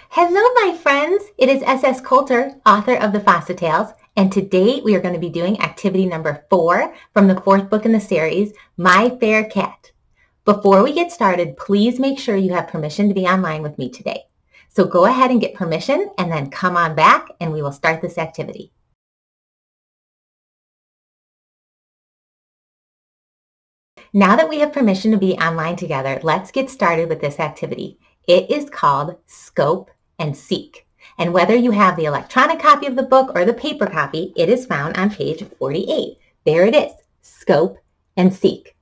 Hello, my friends. It is SS Coulter, author of the Fassa Tails, and today we are going to be doing activity number 4 from the 4th book in the series, My Fair Cat. Before we get started, please make sure you have permission to be online with me today. So go ahead and get permission and then come on back and we will start this activity. Now that we have permission to be online together, let's get started with this activity. It is called Scope and Seek. And whether you have the electronic copy of the book or the paper copy, it is found on page 48. There it is, Scope and Seek.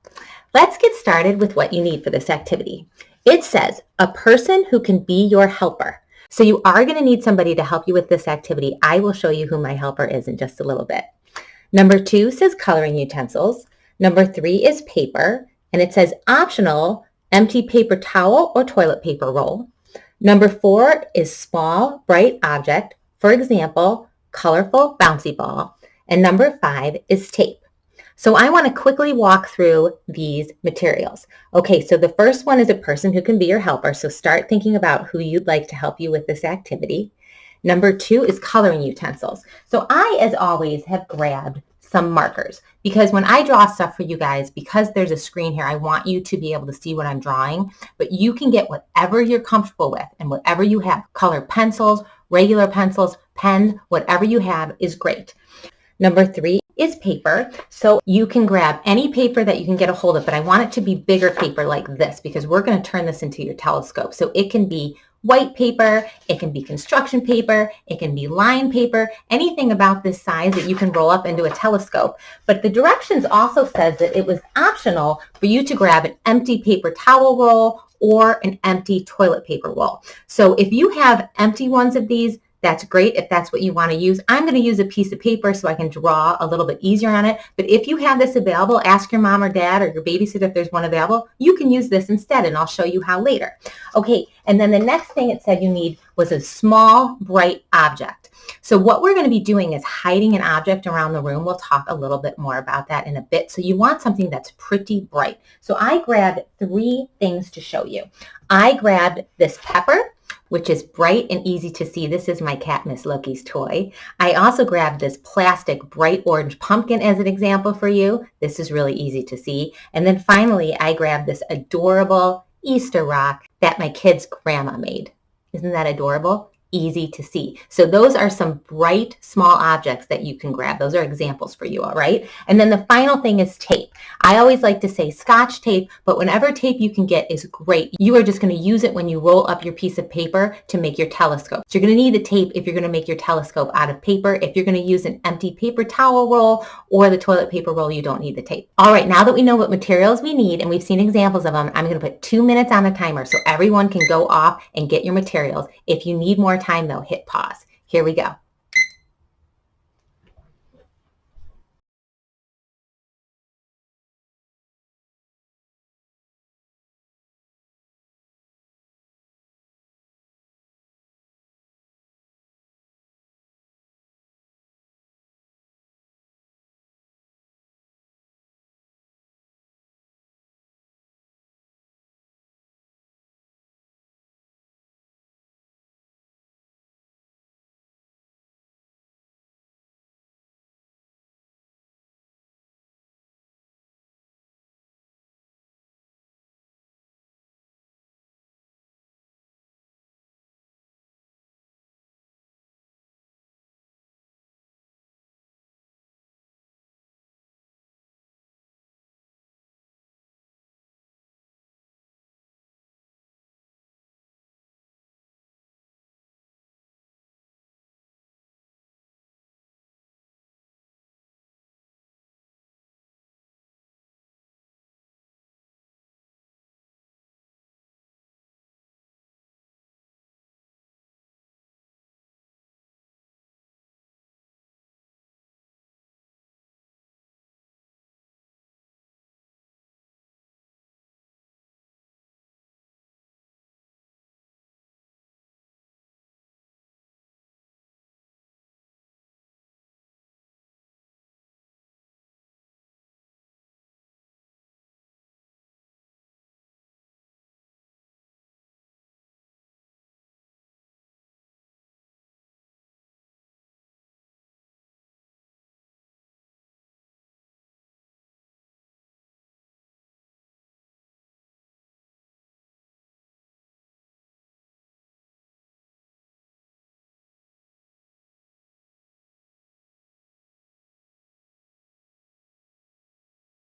Let's get started with what you need for this activity. It says, a person who can be your helper. So you are going to need somebody to help you with this activity. I will show you who my helper is in just a little bit. Number 2 says coloring utensils. Number 3 is paper, and it says optional, empty paper towel or toilet paper roll. Number 4 is small, bright object, for example, colorful bouncy ball. And number 5 is tape. So I want to quickly walk through these materials. Okay, so the first one is a person who can be your helper, so start thinking about who you'd like to help you with this activity. Number 2 is coloring utensils. So I, as always, have grabbed some markers because when I draw stuff for you guys, because there's a screen here, I want you to be able to see what I'm drawing, but you can get whatever you're comfortable with and whatever you have. Colored pencils, regular pencils, pens, whatever you have is great. Number 3 is paper. So you can grab any paper that you can get a hold of, but I want it to be bigger paper like this because we're going to turn this into your telescope. So it can be white paper, it can be construction paper, it can be line paper, anything about this size that you can roll up into a telescope. But the directions also says that it was optional for you to grab an empty paper towel roll or an empty toilet paper roll. So if you have empty ones of these, that's great if that's what you want to use. I'm going to use a piece of paper so I can draw a little bit easier on it. But if you have this available, ask your mom or dad or your babysitter if there's one available. You can use this instead, and I'll show you how later. Okay, and then the next thing it said you need was a small, bright object. So what we're going to be doing is hiding an object around the room. We'll talk a little bit more about that in a bit. So you want something that's pretty bright. So I grabbed 3 things to show you. I grabbed this pepper, which is bright and easy to see. This is my cat, Miss Loki's toy. I also grabbed this plastic bright orange pumpkin as an example for you. This is really easy to see. And then finally, I grabbed this adorable Easter rock that my kid's grandma made. Isn't that adorable? Easy to see. So those are some bright small objects that you can grab. Those are examples for you, all right? And then the final thing is tape. I always like to say Scotch tape, but whenever tape you can get is great. You are just going to use it when you roll up your piece of paper to make your telescope. So you're going to need the tape if you're going to make your telescope out of paper. If you're going to use an empty paper towel roll or the toilet paper roll, you don't need the tape. All right, now that we know what materials we need and we've seen examples of them, I'm going to put 2 minutes on the timer so everyone can go off and get your materials. If you need more time though, hit pause. Here we go.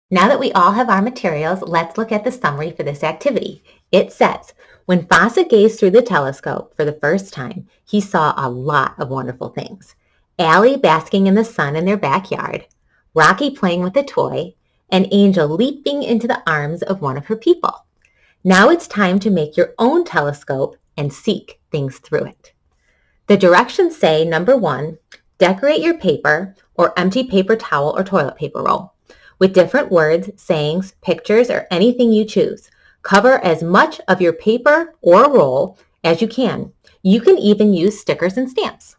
Now that we all have our materials, let's look at the summary for this activity. It says, when Fassa gazed through the telescope for the first time, he saw a lot of wonderful things. Allie basking in the sun in their backyard, Rocky playing with a toy, and Angel leaping into the arms of one of her people. Now it's time to make your own telescope and seek things through it. The directions say, number 1, decorate your paper or empty paper towel or toilet paper roll with different words, sayings, pictures, or anything you choose. Cover as much of your paper or roll as you can. You can even use stickers and stamps.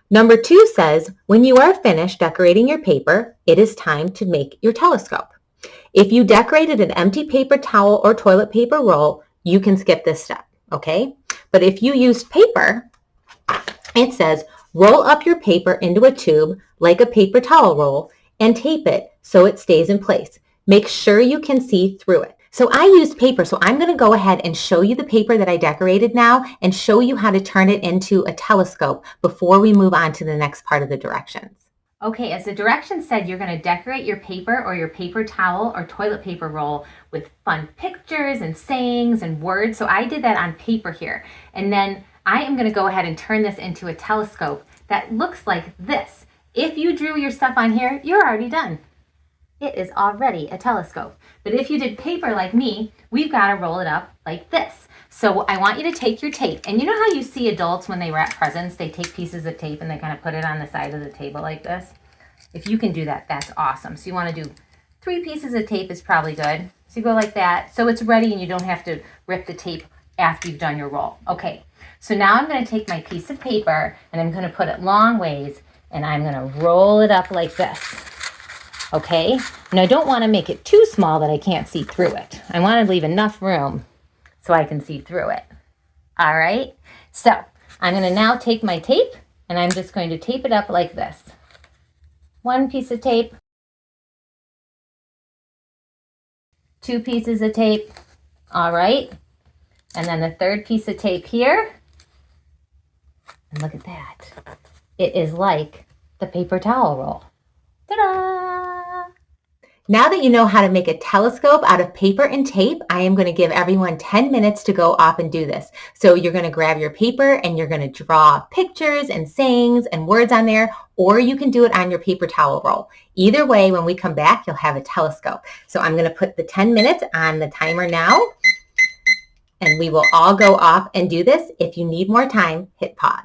Number 2 says, when you are finished decorating your paper, it is time to make your telescope. If you decorated an empty paper towel or toilet paper roll, you can skip this step, okay? But if you used paper, it says, roll up your paper into a tube like a paper towel roll and tape it so it stays in place. Make sure you can see through it. So I used paper, so I'm going to go ahead and show you the paper that I decorated now and show you how to turn it into a telescope before we move on to the next part of the directions. Okay, as the directions said, you're going to decorate your paper or your paper towel or toilet paper roll with fun pictures and sayings and words. So I did that on paper here. And then I am going to go ahead and turn this into a telescope that looks like this. If you drew your stuff on here, you're already done. It is already a telescope. But if you did paper like me, we've got to roll it up like this. So I want you to take your tape. And you know how you see adults when they wrap presents, they take pieces of tape and they kind of put it on the side of the table like this? If you can do that, that's awesome. So you want to do 3 pieces of tape is probably good. So you go like that. So it's ready and you don't have to rip the tape after you've done your roll. Okay, so now I'm going to take my piece of paper and I'm going to put it long ways and I'm going to roll it up like this. Okay, and I don't want to make it too small that I can't see through it. I want to leave enough room so I can see through it. All right, so I'm going to now take my tape and I'm just going to tape it up like this. 1 piece of tape, 2 pieces of tape, all right, and then the 3rd piece of tape here, and look at that. It is like the paper towel roll. Ta-da! Now that you know how to make a telescope out of paper and tape, I am going to give everyone 10 minutes to go off and do this. So you're going to grab your paper and you're going to draw pictures and sayings and words on there, or you can do it on your paper towel roll. Either way, when we come back, you'll have a telescope. So I'm going to put the 10 minutes on the timer now, and we will all go off and do this. If you need more time, hit pause.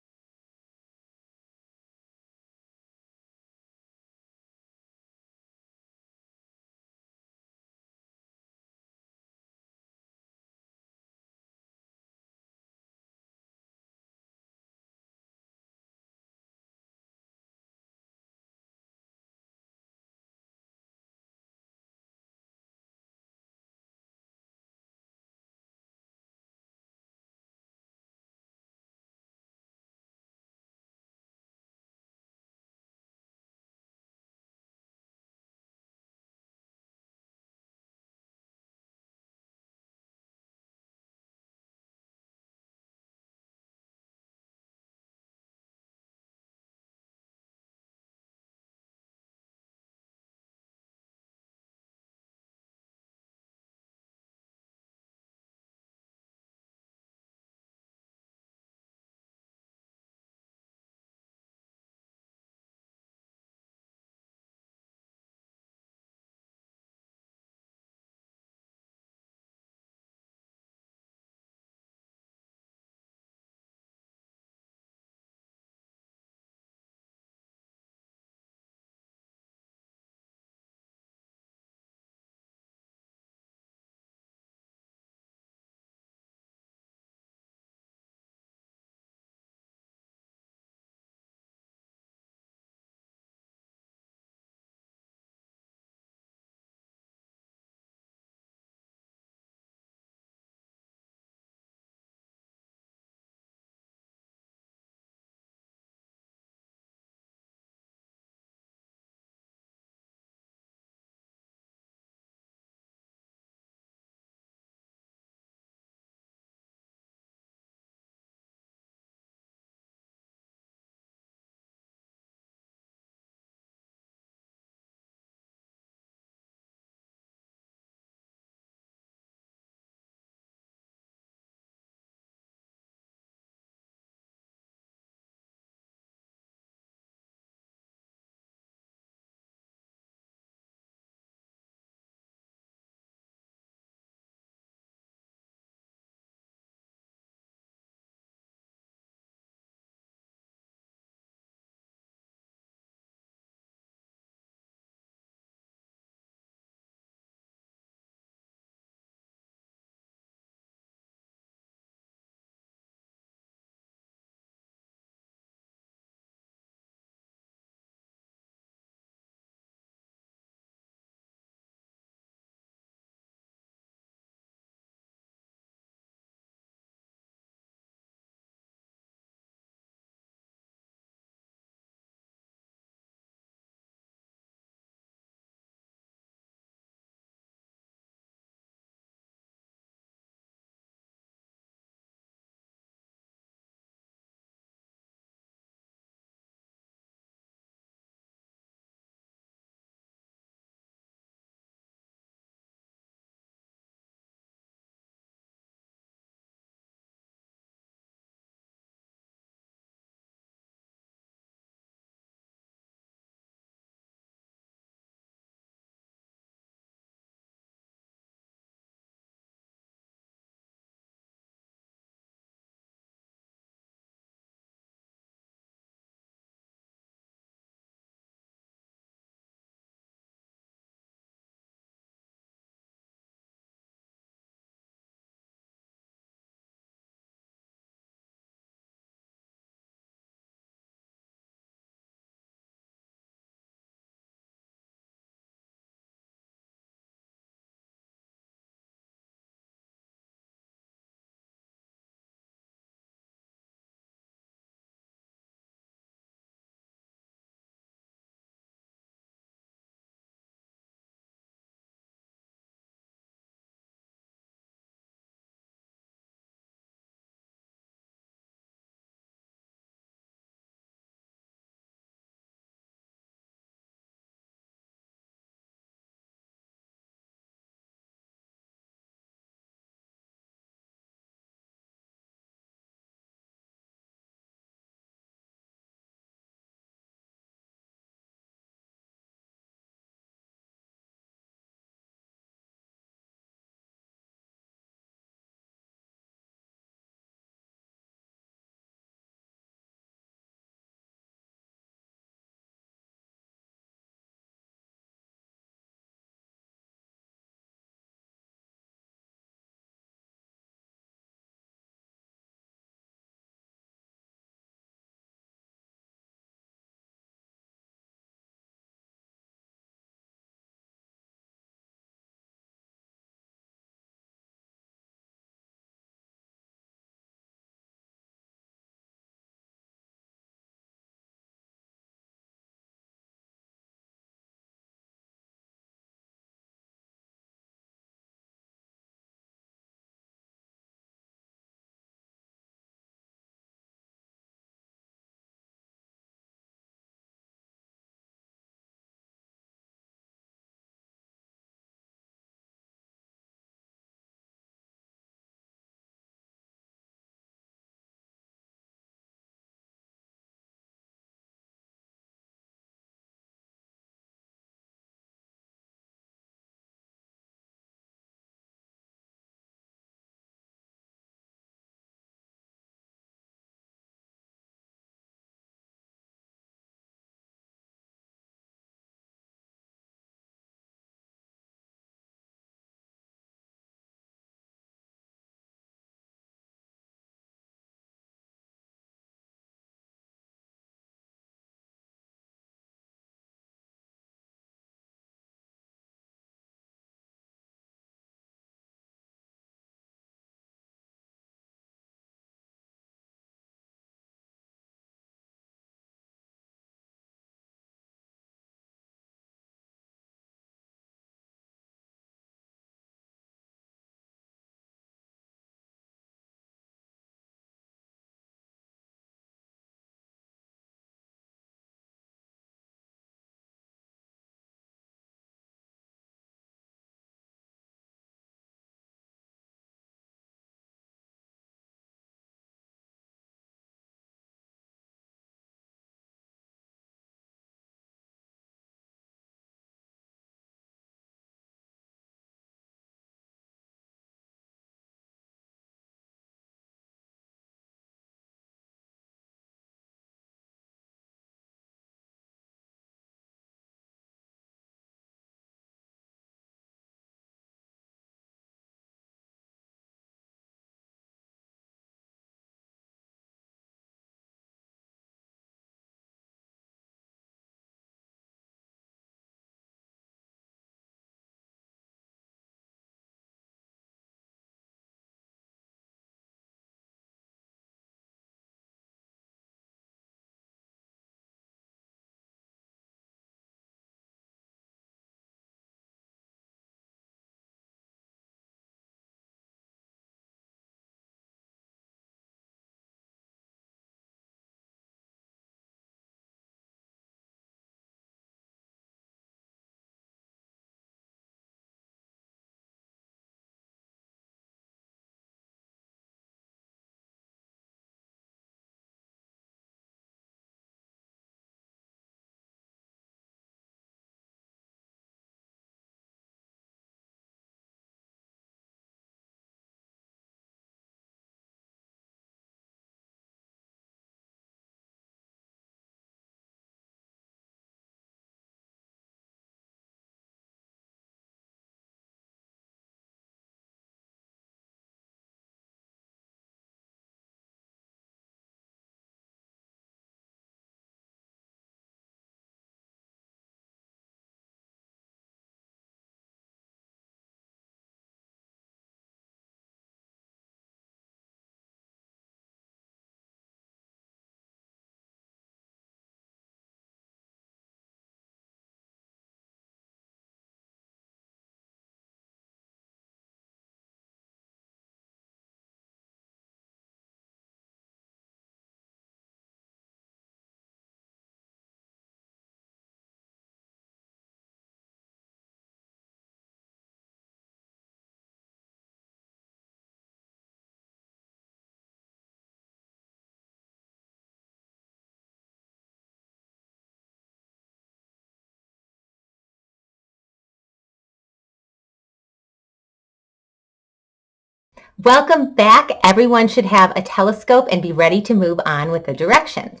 Welcome back. Everyone should have a telescope and be ready to move on with the directions.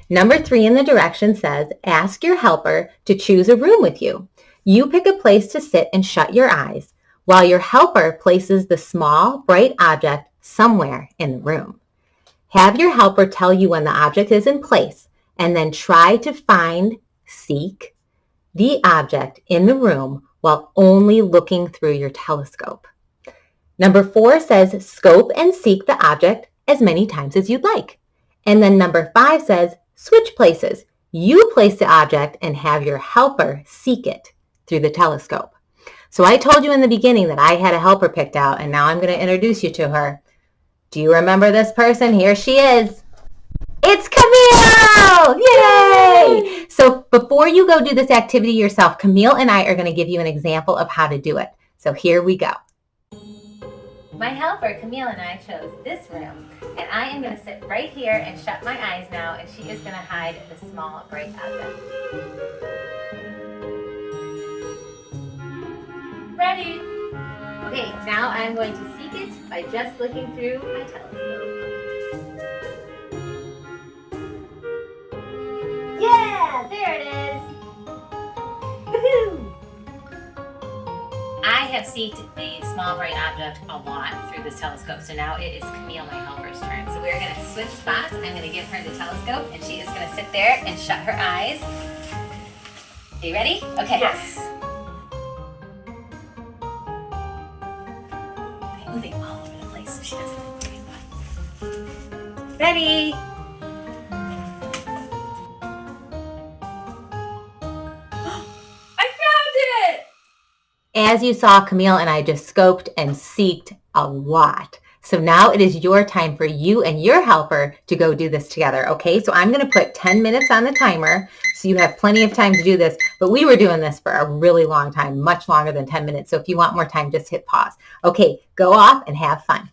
Number 3 in the direction says, ask your helper to choose a room with you. You pick a place to sit and shut your eyes while your helper places the small, bright object somewhere in the room. Have your helper tell you when the object is in place and then try to seek the object in the room while only looking through your telescope. Number 4 says scope and seek the object as many times as you'd like. And then number 5 says switch places. You place the object and have your helper seek it through the telescope. So I told you in the beginning that I had a helper picked out, and now I'm going to introduce you to her. Do you remember this person? Here she is. It's Camille! Yay! So before you go do this activity yourself, Camille and I are going to give you an example of how to do it. So here we go. My helper, Camille, and I chose this room, and I am going to sit right here and shut my eyes now, and she is going to hide the small, bright object. Ready? Okay, now I'm going to seek it by just looking through my telescope. Yeah, there it is. Woohoo! I have seeked the small bright object a lot through this telescope, so now it is Camille, my helper's turn. So we're going to switch spots. I'm going to give her the telescope, and she is going to sit there and shut her eyes. Are you ready? Okay. Yes. I'm moving all over the place so she doesn't move. Ready? As you saw, Camille and I just scoped and seeked a lot. So now it is your time for you and your helper to go do this together, okay? So I'm going to put 10 minutes on the timer so you have plenty of time to do this. But we were doing this for a really long time, much longer than 10 minutes. So if you want more time, just hit pause. Okay, go off and have fun.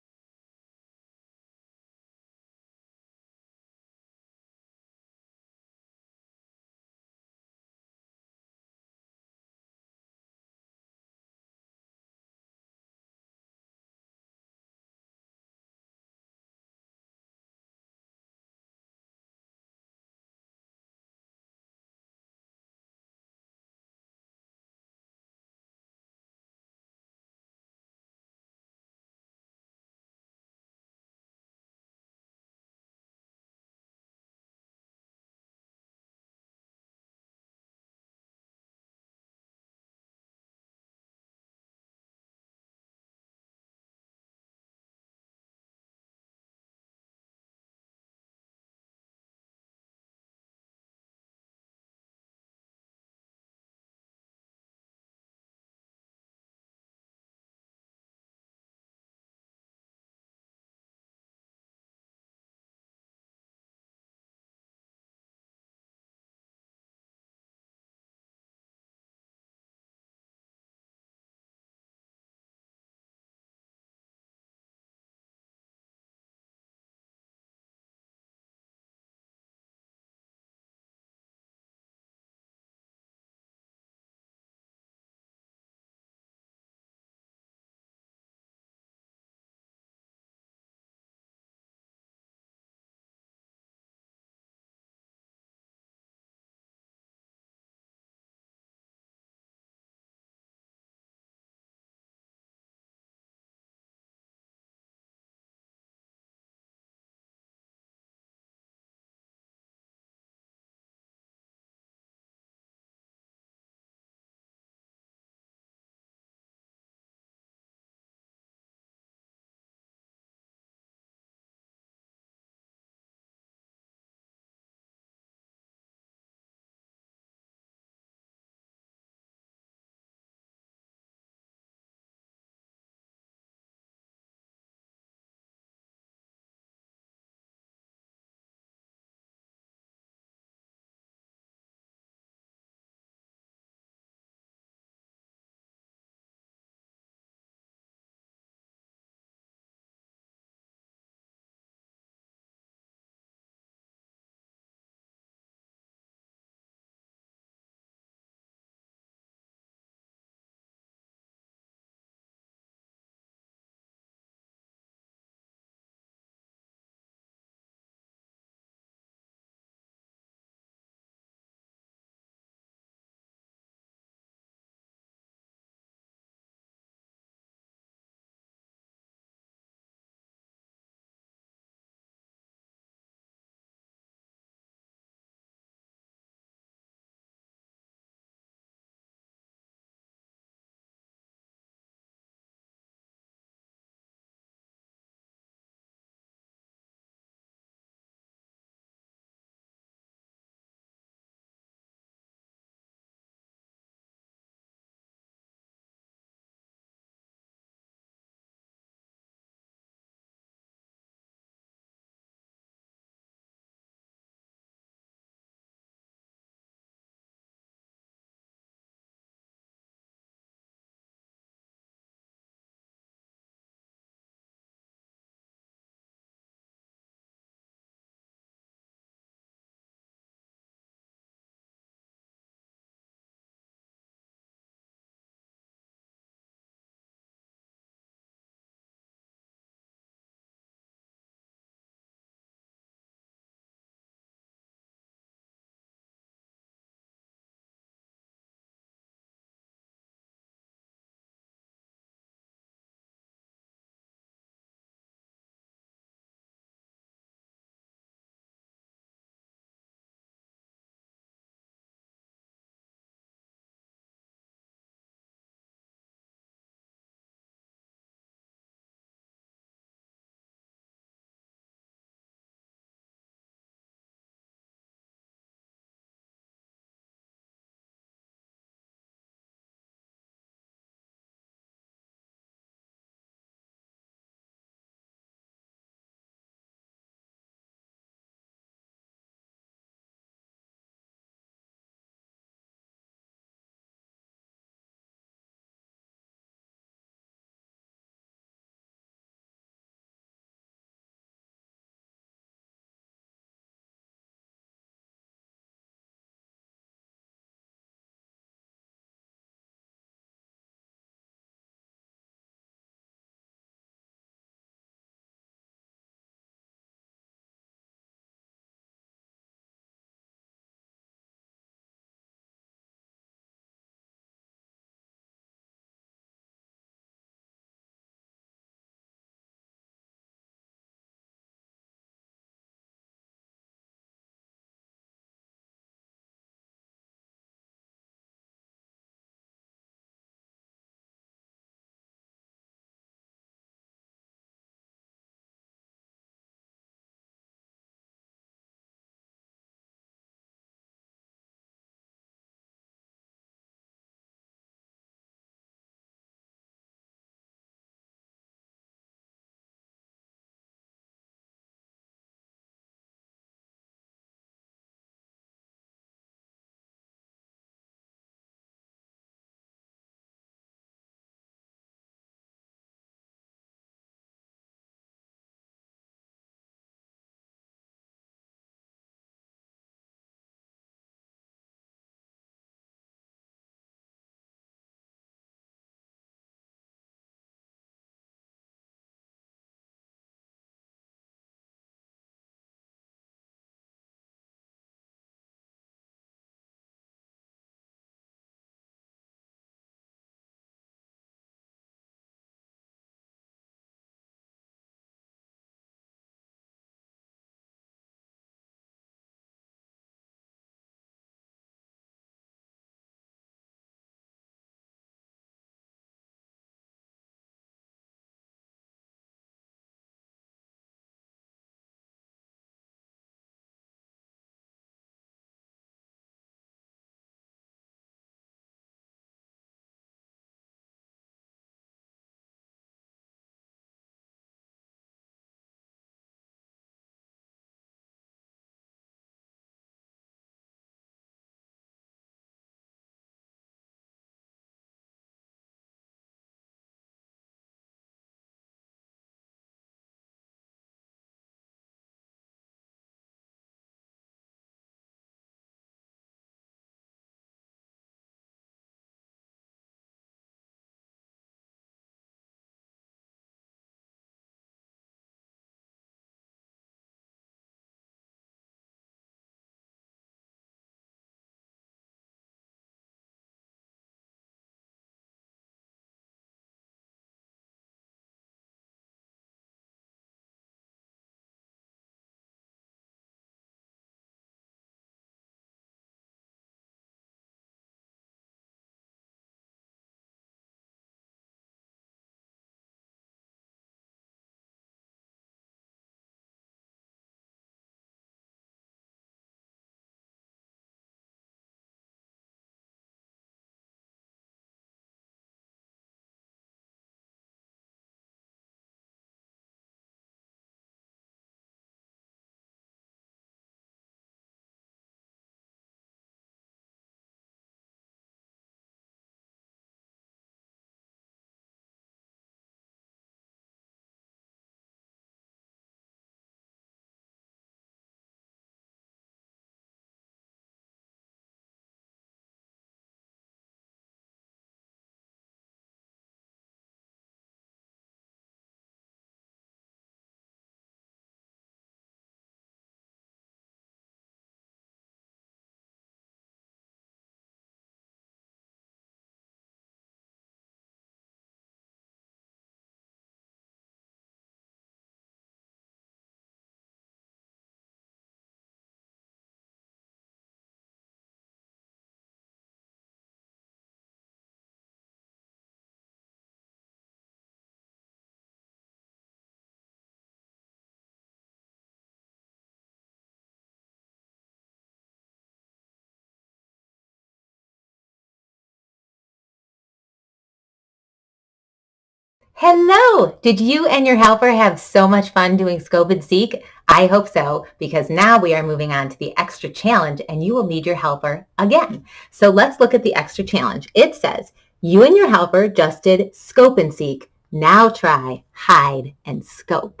Hello! Did you and your helper have so much fun doing Scope and Seek? I hope so, because now we are moving on to the extra challenge and you will need your helper again. So let's look at the extra challenge. It says, you and your helper just did Scope and Seek. Now try Hide and Scope.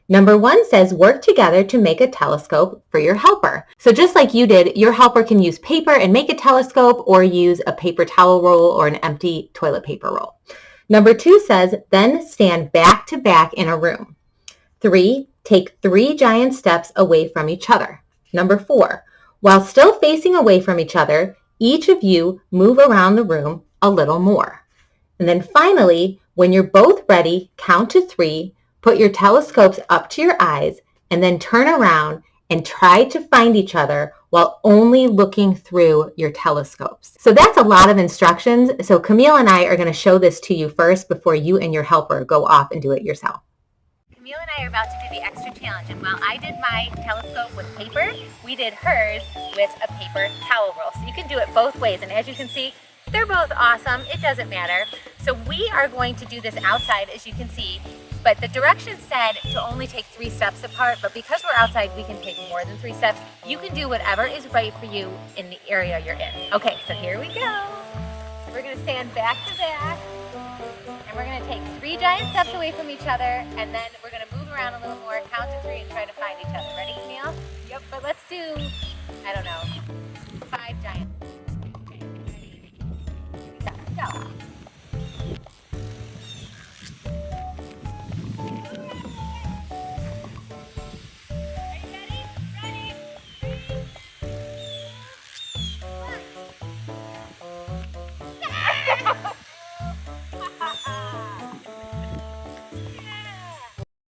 Number 1 says work together to make a telescope for your helper. So just like you did, your helper can use paper and make a telescope or use a paper towel roll or an empty toilet paper roll. Number 2 says then stand back to back in a room. 3, take 3 giant steps away from each other. Number 4, while still facing away from each other, each of you move around the room a little more. And then finally, when you're both ready, count to 3, put your telescopes up to your eyes, and then turn around and try to find each other while only looking through your telescopes. So that's a lot of instructions. So Camille and I are going to show this to you first before you and your helper go off and do it yourself. Camille and I are about to do the extra challenge, and while I did my telescope with paper, we did hers with a paper towel roll. So you can do it both ways, and as you can see, they're both awesome. It doesn't matter. So we are going to do this outside, as you can see, but the directions said to only take 3 steps apart, but because we're outside, we can take more than 3 steps. You can do whatever is right for you in the area you're in. Okay, so here we go. We're gonna stand back to back, and we're gonna take 3 giant steps away from each other, and then we're gonna move around a little more, count to 3, and try to find each other. Ready, Camille? Yep, but let's do, I don't know, 5 giant. Okay, ready? Go.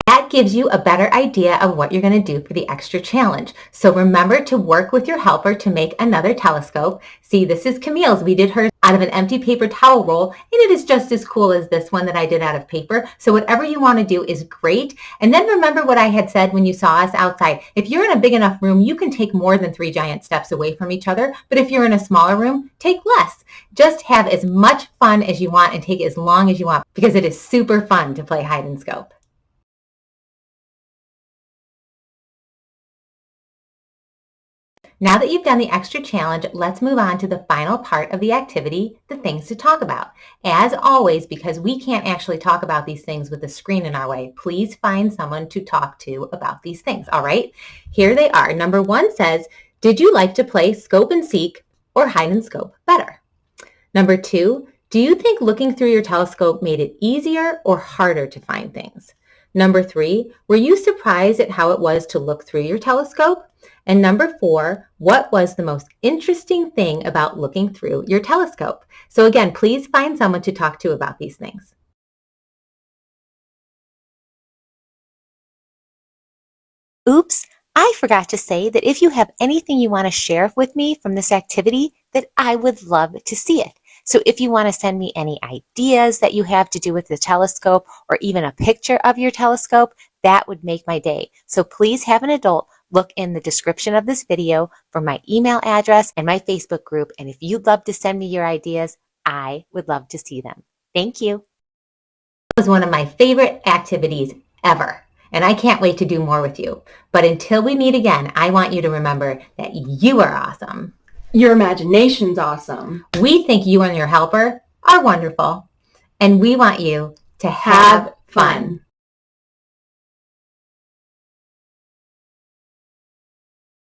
That gives you a better idea of what you're going to do for the extra challenge. So remember to work with your helper to make another telescope. See, this is Camille's. We did hers out of an empty paper towel roll, and it is just as cool as this one that I did out of paper. So whatever you want to do is great. And then remember what I had said when you saw us outside. If you're in a big enough room, you can take more than 3 giant steps away from each other. But if you're in a smaller room, take less. Just have as much fun as you want and take as long as you want, because it is super fun to play hide and scope. Now that you've done the extra challenge, let's move on to the final part of the activity, the things to talk about. As always, because we can't actually talk about these things with the screen in our way, please find someone to talk to about these things, all right? Here they are. Number 1 says, did you like to play Scope and Seek or Hide and Scope better? Number 2, do you think looking through your telescope made it easier or harder to find things? Number 3, were you surprised at how it was to look through your telescope? And number 4, what was the most interesting thing about looking through your telescope? So again, please find someone to talk to about these things. Oops, I forgot to say that if you have anything you want to share with me from this activity, that I would love to see it. So if you want to send me any ideas that you have to do with the telescope or even a picture of your telescope, that would make my day. So please have an adult look in the description of this video for my email address and my Facebook group. And if you'd love to send me your ideas, I would love to see them. Thank you. It was one of my favorite activities ever, and I can't wait to do more with you. But until we meet again, I want you to remember that you are awesome. Your imagination's awesome. We think you and your helper are wonderful, and we want you to have fun.